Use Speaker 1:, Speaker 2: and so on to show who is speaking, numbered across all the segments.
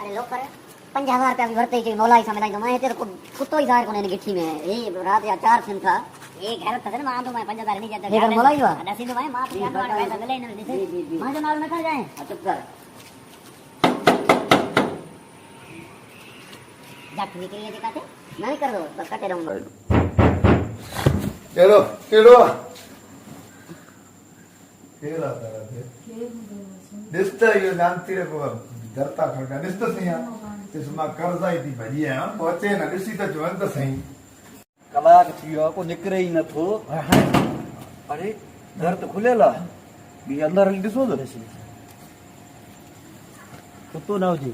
Speaker 1: अरे लोग कर 50,000 रुपया भी भरते ही मौलाई समझ तो मैं तेरे को कुत्तो ही सार को ने गिट्ठी में ये रात या 4 दिन था एक घर था ना मां तो मैं 50,000 नहीं जाता ये मौलाई हुआ दसी तो मैं मां तो यार वाला पैसा ले नहीं दे मां जो नाल में कर जाए चुप कर जाके के ये दिखाते नहीं कर दो बस कटे रहूंगा
Speaker 2: चलो चलो केला थे दिसता ये जानती रे को डरता खड़का दिसता सही इसमा कर्जा ही थी भजी है पहुंचे ना दिसी तो जवंत सही
Speaker 3: कलाक थियो को निकरे ही न थो अरे घर तो खुलेला बी अंदर हली दिसो तो कुत्तो ना जी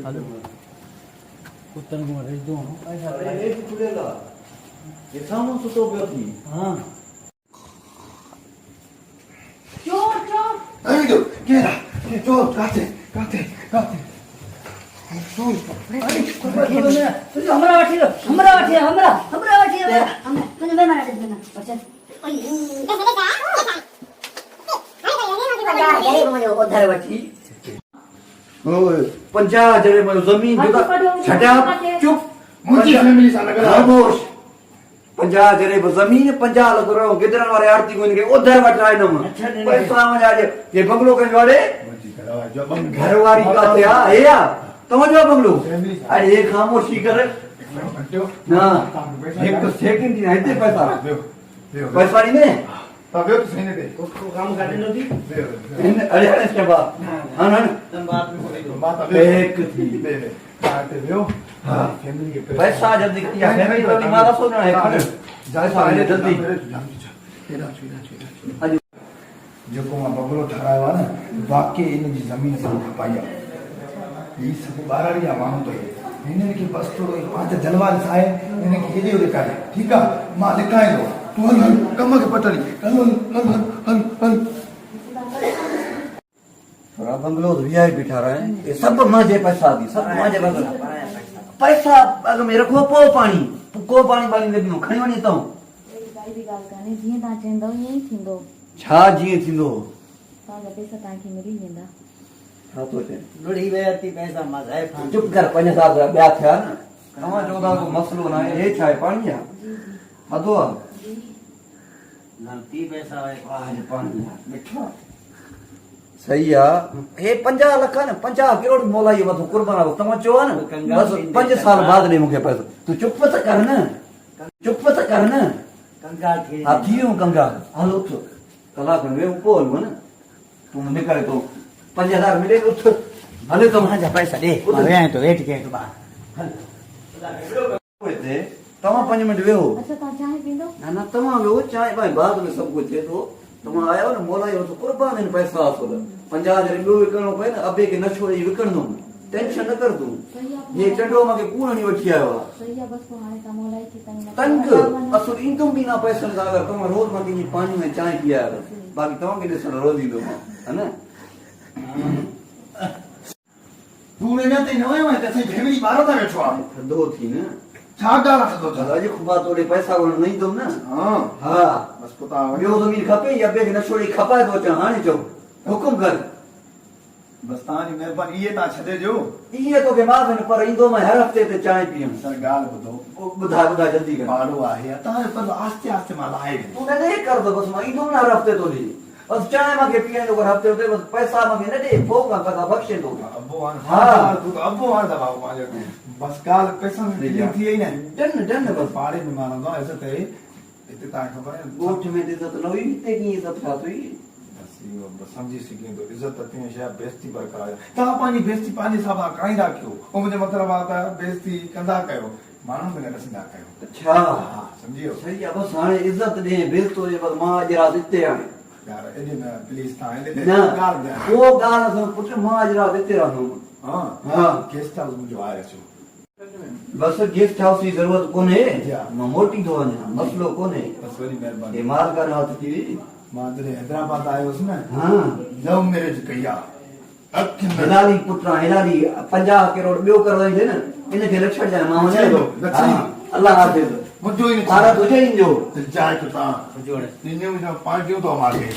Speaker 3: हेलो कुत्तन को रही दो ऐसा ये खुलेला ये सामो सुतो गयो थी हां
Speaker 1: चोर चोर
Speaker 2: अरे जो केला चोर काटे काटे काटे चोर अरे
Speaker 1: तुझे हमरा वाठी हमरा तुझे मैं मारा दे देना अच्छा अरे मुझे उधर वाठी
Speaker 3: ओए 50 जरे में जमीन जगह छटा चुप
Speaker 2: मुझे फैमिली सा लग रहा
Speaker 3: खामोश 50 जरे में जमीन 50 लग रहा गिदरन वाले आरती को इनके उधर बैठ रहा है ना पैसा में जा ये बंगलो के वाले
Speaker 2: मुझे करा जो बंग
Speaker 3: घरवारी का क्या है या समझो बंगलो अरे ये खामोशी कर ना एक तो सेकंड ही नहीं दे पैसा पैसा नहीं दे
Speaker 2: तब तो सही नहीं दे
Speaker 4: उसको काम करने नो दी
Speaker 3: अरे अरे इसके बाद हां ना
Speaker 4: तुम बात में बोले
Speaker 2: बात अब
Speaker 3: एक थी
Speaker 2: दे दे काटे दो हां फैमिली के
Speaker 3: पैसा जल्दी किया फैमिली तो मारा सोना है खड़े
Speaker 2: पैसा
Speaker 3: जल्दी
Speaker 2: जो को मां बंगलो ठहरायो ना वाकई इन जी जमीन से पाया ये सब बाराड़िया माण्हू तो इन्हनि खे बस थोरो पांच जलवाल साए इन्हनि खे हेॾे होॾे काढे ठीकु आहे मां लिखाए थो तूं हल हल कम खे पटड़ी हल हल हल हल हल
Speaker 3: थोड़ा बंगलो वीआईपी ठहरा है ये सब माजे पैसा दी सब माजे पैसा अगर मेरे को पो पानी बानी दे नो खणी वणी तो
Speaker 5: भाई भी गाल काने जीअं तव्हां चवंदव ईअं ई थींदो
Speaker 3: छा जीअं थींदो
Speaker 5: तव्हांजा पैसा तव्हांखे मिली वेंदा
Speaker 3: छा तो थे
Speaker 4: लुड़ी वेती पैसा मजाए फान
Speaker 3: चुप कर 5000 ॿिया थिया न तव्हां चवंदा को मसलो न आहे हे छा आहे पाणी आहे हदो आहे
Speaker 4: गलती पैसा है
Speaker 3: आज पानी मिठा सही आहे हे 50 लख न 50 करोड़ मोलाई मथो कुर्बान आहे तव्हां चयो न बस 5 साल बाद ॾे मूंखे पैसा तूं चुप त कर न
Speaker 4: कंगाल थे
Speaker 3: हा थी वियो कंगाल हल उथ कलाक में वेह पोइ हलूं न तूं निकिरे तो 5000 मिले उथ हले तो
Speaker 4: जा पैसा दे मैं तो वेट के तो बा
Speaker 3: हिते तव्हां 5 मिंट वेहो
Speaker 5: अच्छा तव्हां चांहि पींदो
Speaker 3: ना तव्हां वेहो चाहे भाई बाद में सभु कुझु थिए थो तव्हां आयो न मोलाई वठो कुर्बान आहिनि पैसा असुल 50 जरे ॿियो विकिणो पए न अबे खे न छोड़े विकिणंदुमि टेंशन न कर तूं ये चंडो मूंखे कूड़ हणी वठी आयो आहे
Speaker 5: सही आहे बस पोइ हाणे तव्हां मोलाई थी
Speaker 3: तंग असुल ईंदुमि बि न पैसनि सां अगरि तव्हां रोज़ मां कंहिंजी पाणी में चांहि पीआयो बाक़ी तव्हांखे ॾिसण रोज़ ईंदो मां है न
Speaker 2: तूं ने ते न वयो आहे त असां फैमिली ॿार था वेठो आहे
Speaker 3: थधो थी न
Speaker 2: छा ॻाल्हि आहे थधो
Speaker 3: अॼु खुबा तोड़े पैसा वठण न ईंदुमि न
Speaker 2: हां
Speaker 3: हा
Speaker 2: बस पता
Speaker 3: ॿियो ज़मीन खपे या ॿिए खे न छोड़ी खपाए थो अचां हाणे चओ हुकुम कर
Speaker 2: बस तव्हांजी महिरबानी इहे तव्हां छॾे ॾियो
Speaker 3: इहे तोखे माफ़ आहिनि पर ईंदो मां हर हफ़्ते ते चांहि पीअमि
Speaker 2: सर ॻाल्हि ॿुधो
Speaker 3: ॿुधाए जल्दी कर
Speaker 2: ॿारो आहे तव्हांजो पर आस्ते आस्ते मां लाहे
Speaker 3: तूं न ॾे कर त बसि मां ईंदुमि न हर हफ़्ते तो ॾे बसि चांहि मूंखे पीअण जो कर हफ़्ते ते बसि पैसा मूंखे न ॾे पोइ खां पैसा बख़्शे थो
Speaker 2: अबो हाणे
Speaker 3: हा।
Speaker 2: तूं त अबो हाणे दबाओ पंहिंजो बस ॻाल्हि पैसनि जी थी वई न
Speaker 3: डन बसि
Speaker 2: पाड़े में मां रहंदो आहियां इज़त आहे हिते तव्हांखे ख़बर आहे
Speaker 3: ॻोठ में इज़त न हुई हिते कीअं इज़त छा थी
Speaker 2: बस इहो बस सम्झी सघे थो इज़त तीअं शइ बेइज़ती बरक़रार तव्हां पंहिंजी बेइज़ती पंहिंजे हिसाब सां कराईंदा कयो पोइ मुंहिंजो मतिलबु आहे त बेइज़ती कंदा कयो माण्हू में न ॾिसंदा कयो
Speaker 3: अच्छा
Speaker 2: हा सम्झी वियो
Speaker 3: सही आहे बसि हाणे इज़त ॾे बेइज़तो हुजे बसि मां अॼु राति हिते हाणे
Speaker 2: यार एॾे न प्लीज़ तव्हां
Speaker 3: न
Speaker 2: ॻाल्हि ॿुधायो
Speaker 3: को ॻाल्हि असां पुट मां अॼु राति हिते रहंदुमि
Speaker 2: हा
Speaker 3: हा
Speaker 2: गेस्ट हाउस मुंहिंजो आहे अचो
Speaker 3: बसि गेस्ट हाउस जी ज़रूरत कोन्हे
Speaker 2: जी।
Speaker 3: मां मोटी थो वञा मसलो कोन्हे
Speaker 2: बस वरी महिरबानी
Speaker 3: हे माल कान हथ थी वई
Speaker 2: मां जॾहिं हैदराबाद आयो हुउसि न
Speaker 3: हा
Speaker 2: लव मैरिज कई आहे अखियुनि में
Speaker 3: हिलाली पुटां हिलाली 50 करोड़ ॿियो करोड़ थे न इनखे न छॾजांइ मां वञां थो
Speaker 2: लक्ष्मी।
Speaker 3: अल्लाह हाफ़िज़
Speaker 2: मुंहिंजो ई
Speaker 3: भारत हुजे ईंदो
Speaker 2: दिलि चाहे तो तव्हां
Speaker 4: जोड़े
Speaker 2: ॾिनियूं पार्टियूं थो मांखे